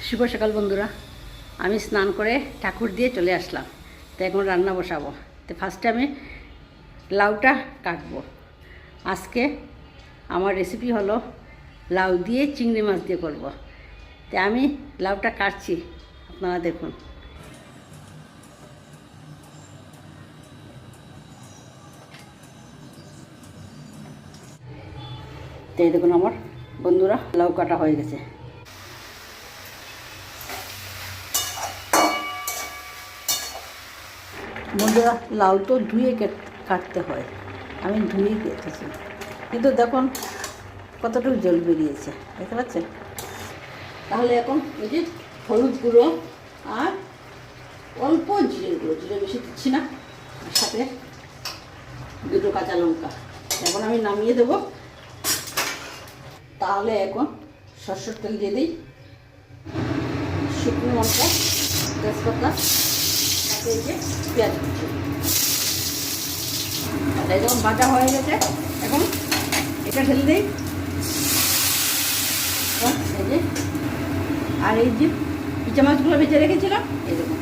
শুভ সকাল বন্ধুরা। আমি স্নান করে ঠাকুর দিয়ে চলে আসলাম। তো এখন রান্না বসাবো। তো ফার্স্টে আমি লাউটা কাটবো। আজকে আমার রেসিপি হলো লাউ দিয়ে চিংড়ি মাছ দিয়ে করব। তো আমি লাউটা কাটছি, আপনারা দেখুন। তো এই দেখুন আমার বন্ধুরা, লাউ কাটা হয়ে গেছে। বন্ধুরা, লাউ তো ধুয়ে কাটতে হয়, আমি ধুয়েই কেটেছি, কিন্তু দেখুন কতটুকু জল বেরিয়েছে, দেখতে পাচ্ছেন? তাহলে এখন ওই যে হলুদ গুঁড়ো আর অল্প জিরে গুঁড়ো, জিরে বেশি দিচ্ছি না, আর সাথে দুটো কাঁচা লঙ্কা এখন আমি নামিয়ে দেবো। তাহলে এখন সরষের তেল দিয়ে দিই, শুকনো লঙ্কা, তেজপাতা, সাথে এই যে পেঁয়াজ কুচি। তাই যখন ভাজা হয়ে গেছে, এখন এটা ঢেলে দিই। এই যে আর এই যে ইচা মাছগুলো ভেজে রেখেছিলাম, এই দেখুন।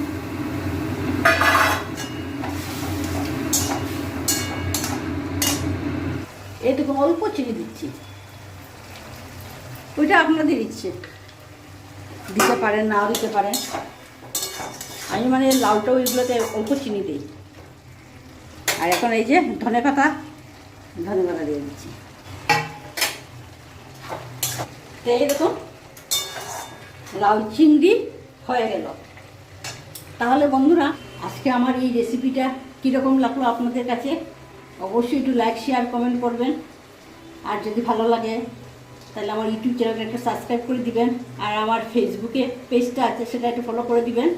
এই দেখুন অল্প চিনি দিচ্ছি, ওইটা আপনাদের ইচ্ছে, দিতে পারেন নাও দিতে পারেন। আমি মানে লাউটা ওইগুলোতে অল্প চিনি দিই। আর এখন এই যে ধনে পাতা দিয়ে দিচ্ছি। তো এই দেখুন লাউ চিংড়ি হয়ে গেল। তাহলে বন্ধুরা, আজকে আমার এই রেসিপিটা কীরকম লাগলো আপনাদের কাছে অবশ্যই একটু লাইক, শেয়ার, কমেন্ট করবেন। আর যদি ভালো লাগে তাহলে আমার ইউটিউব চ্যানেলটা একটু সাবস্ক্রাইব করে দিবেন। আর আমার ফেসবুকে পেজটা আছে, সেটা একটু ফলো করে দিবেন।